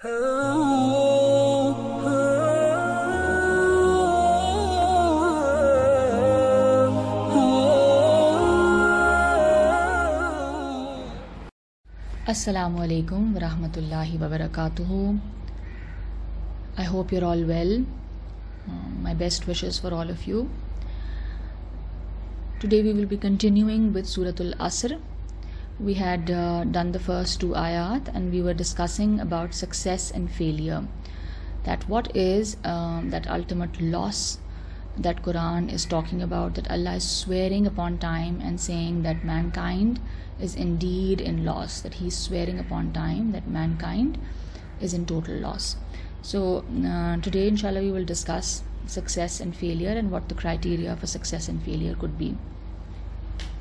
Assalamu alaikum wa rahmatullahi wa barakatuhu. I hope you're all well. My best wishes for all of you. Today we will be continuing with Surat al Asr. We had done the first two ayat and we were discussing about success and failure. That what is that ultimate loss that Quran is talking about, that Allah is swearing upon time and saying that mankind is indeed in loss, that He's swearing upon time that mankind is in total loss. So today inshallah we will discuss success and failure and what the criteria for success and failure could be.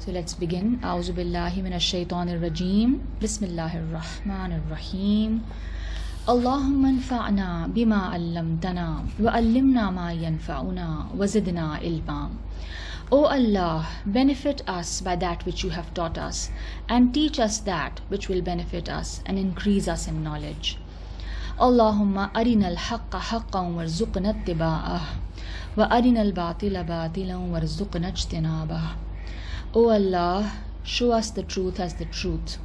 So let's begin. A'udhu billahi minash shaitanir rajim. Bismillahir rahmanir rahim. Allahumma anfa'na bima 'allamtana wa 'allimna ma yanfa'una wa zidna ilma. O Allah, benefit us by that which you have taught us, and teach us that which will benefit us and increase us in knowledge. Allahumma arinal haqqa haqqan warzuqna ittiba'ah wa arinal batila batilan warzuqna ijtinabah. O Allah, show us the truth as the truth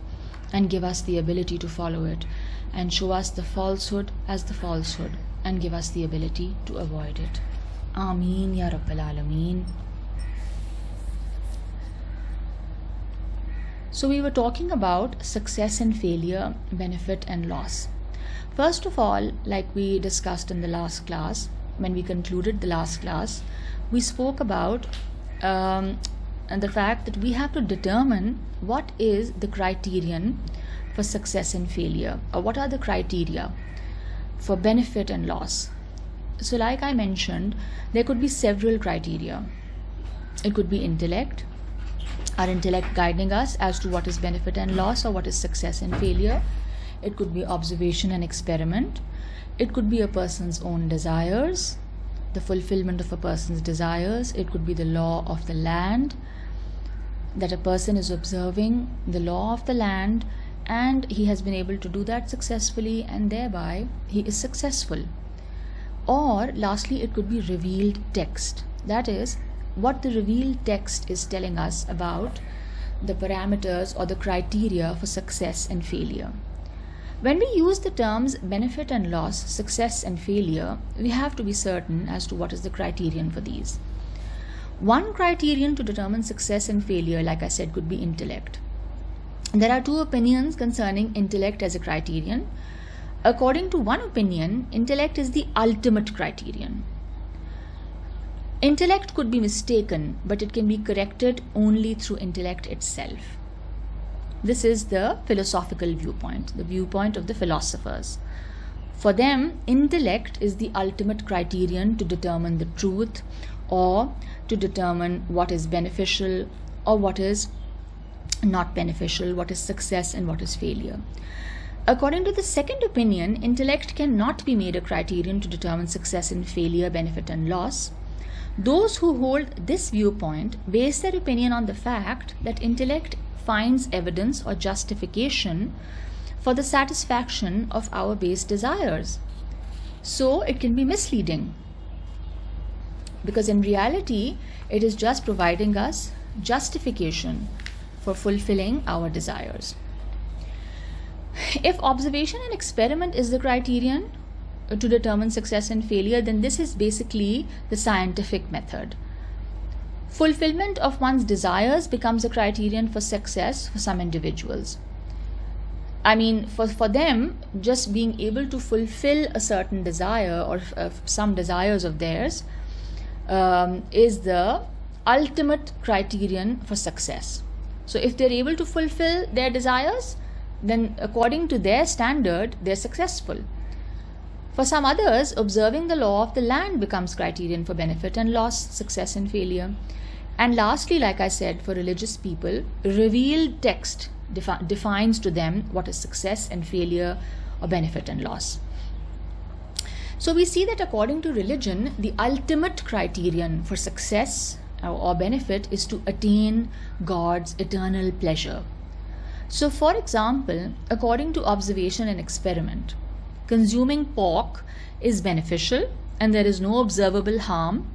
and give us the ability to follow it, and show us the falsehood as the falsehood and give us the ability to avoid it. Ameen ya Rabbil Alameen. So we were talking about success and failure, benefit and loss. First of all, like we discussed in the last class, when we concluded the last class, we spoke about and the fact that we have to determine what is the criterion for success and failure, or what are the criteria for benefit and loss. So like I mentioned, there could be several criteria. It could be intellect, our intellect guiding us as to what is benefit and loss or what is success and failure. It could be observation and experiment. It could be a person's own desires, the fulfillment of a person's desires. It could be the law of the land, that a person is observing the law of the land and he has been able to do that successfully and thereby he is successful. Or lastly, it could be revealed text, that is what the revealed text is telling us about the parameters or the criteria for success and failure. When we use the terms benefit and loss, success and failure, we have to be certain as to what is the criterion for these. One criterion to determine success and failure, like I said, could be intellect. There are two opinions concerning intellect as a criterion. According to one opinion, intellect is the ultimate criterion. Intellect could be mistaken, but it can be corrected only through intellect itself. This is the philosophical viewpoint, the viewpoint of the philosophers. For them, intellect is the ultimate criterion to determine the truth, or to determine what is beneficial or what is not beneficial, what is success and what is failure. According to the second opinion, intellect cannot be made a criterion to determine success and failure, benefit and loss. Those who hold this viewpoint base their opinion on the fact that intellect finds evidence or justification for the satisfaction of our base desires. So it can be misleading, because in reality it is just providing us justification for fulfilling our desires. If observation and experiment is the criterion to determine success and failure, then this is basically the scientific method. Fulfillment of one's desires becomes a criterion for success for some individuals. I mean, for them, just being able to fulfill a certain desire or some desires of theirs is the ultimate criterion for success. So if they're able to fulfill their desires, then according to their standard, they're successful. For some others, observing the law of the land becomes criterion for benefit and loss, success and failure. And lastly, like I said, for religious people, revealed text defines to them what is success and failure or benefit and loss. So we see that according to religion, the ultimate criterion for success or benefit is to attain God's eternal pleasure. So for example, according to observation and experiment, consuming pork is beneficial and there is no observable harm.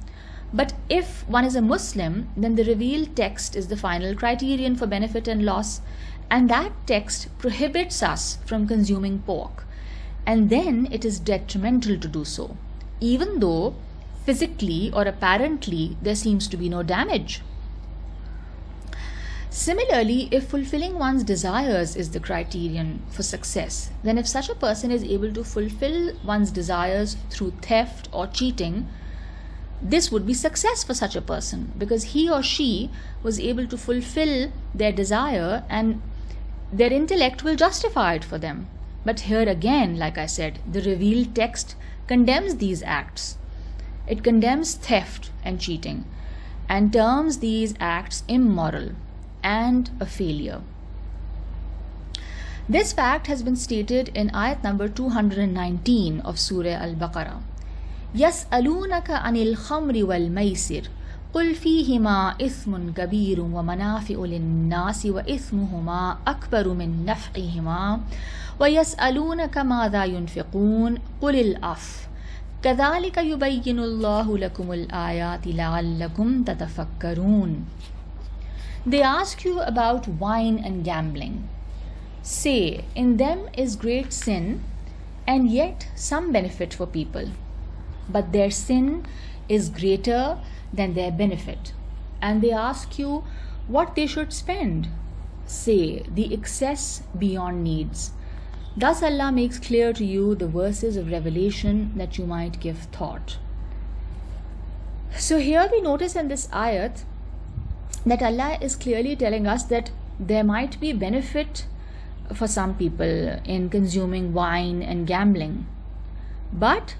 But if one is a Muslim, then the revealed text is the final criterion for benefit and loss, and that text prohibits us from consuming pork, and then it is detrimental to do so, even though physically or apparently there seems to be no damage. Similarly, if fulfilling one's desires is the criterion for success, then if such a person is able to fulfill one's desires through theft or cheating, this would be success for such a person, because he or she was able to fulfill their desire and their intellect will justify it for them. But here again, like I said, the revealed text condemns these acts. It condemns theft and cheating and terms these acts immoral and a failure. This fact has been stated in ayat number 219 of Surah Al-Baqarah. يَسْأَلُونَكَ عَنِ الْخَمْرِ وَالْمَيْسِرِ قُلْ فِيهِمَا إِثْمٌ كَبِيرٌ وَمَنَافِعُ لِلنَّاسِ وَإِثْمُهُمَا أَكْبَرُ مِنْ نَفْعِهِمَا وَيَسْأَلُونَكَ مَاذَا يُنْفِقُونَ قُلِ الْعَفْوَ كَذَلِكَ يُبَيِّنُ اللَّهُ لَكُمُ الْآيَاتِ لَعَلَّكُمْ تَتَفَكَّرُونَ. They ask you about wine and gambling. Say, in them is great sin and yet some benefit for people, but their sin is greater than their benefit. And they ask you what they should spend. Say, the excess beyond needs. Thus Allah makes clear to you the verses of revelation that you might give thought. So here we notice in this ayat that Allah is clearly telling us that there might be benefit for some people in consuming wine and gambling, but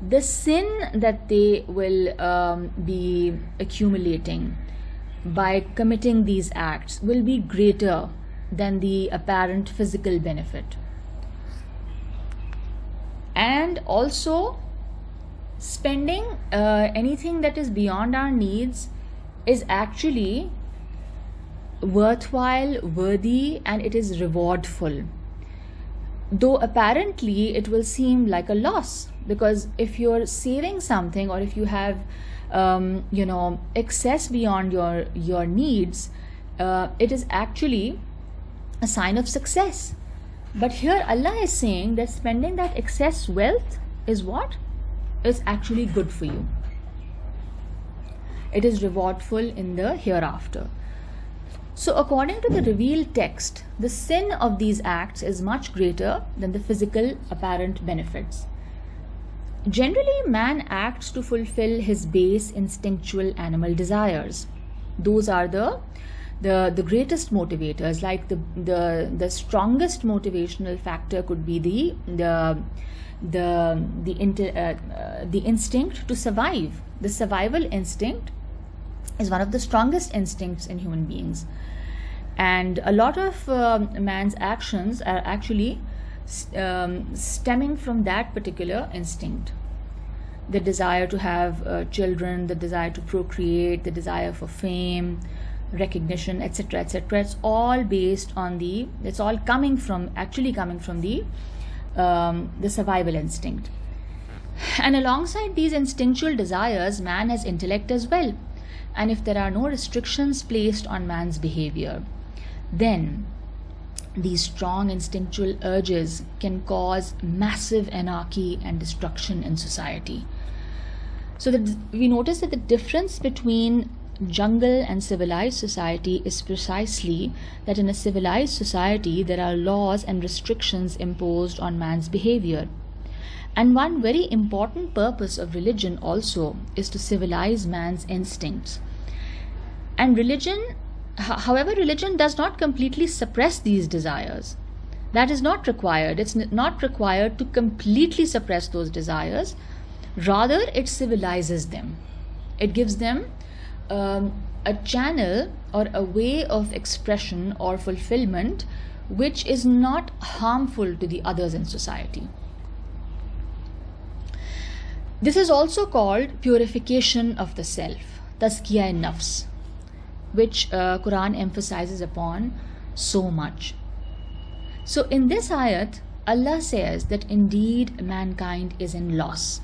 the sin that they will be accumulating by committing these acts will be greater than the apparent physical benefit. And also, spending anything that is beyond our needs is actually worthwhile, worthy, and it is rewardful. Though apparently it will seem like a loss, because if you're saving something or if you have excess beyond your needs, it is actually a sign of success. But here Allah is saying that spending that excess wealth is what? Is actually good for you. It is rewardful in the hereafter. So according to the revealed text, the sin of these acts is much greater than the physical apparent benefits. Generally, man acts to fulfill his base instinctual animal desires. Those are the greatest motivators. Like the strongest motivational factor could be the instinct to survive. The survival instinct is one of the strongest instincts in human beings, and a lot of man's actions are actually stemming from that particular instinct. The desire to have children, the desire to procreate, the desire for fame, recognition, etc., etc. It's all based on it's all coming from the survival instinct. And alongside these instinctual desires, man has intellect as well. And if there are no restrictions placed on man's behavior, then these strong instinctual urges can cause massive anarchy and destruction in society. So that we notice that the difference between jungle and civilized society is precisely that in a civilized society there are laws and restrictions imposed on man's behavior. And one very important purpose of religion also is to civilize man's instincts. And however, religion does not completely suppress these desires. That is not required. It's not required to completely suppress those desires. Rather, it civilizes them. It gives them a channel or a way of expression or fulfillment which is not harmful to the others in society. This is also called purification of the self, tazkiyah-e-nafs, which Quran emphasizes upon so much. So in this ayat, Allah says that indeed mankind is in loss.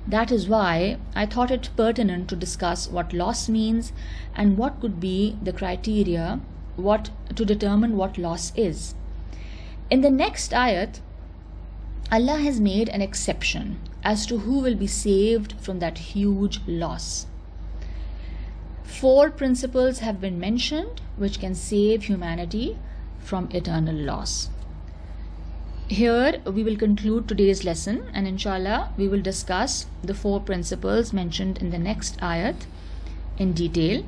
That is why I thought it pertinent to discuss what loss means and what could be the criteria to determine what loss is. In the next ayat, Allah has made an exception as to who will be saved from that huge loss. 4 principles have been mentioned which can save humanity from eternal loss. Here we will conclude today's lesson, and inshallah we will discuss the 4 principles mentioned in the next ayat in detail.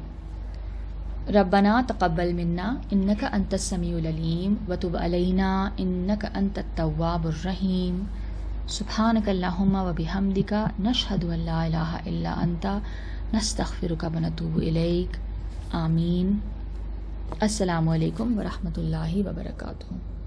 ربنا تقبل منا إنك أنت السميع العليم وتب علينا إنك أنت التواب الرحيم سبحانك اللهم وبحمدك نشهد أن لا إله إلا أنت نستغفرك ونتوب إليك آمين. السلام عليكم ورحمة الله وبركاته.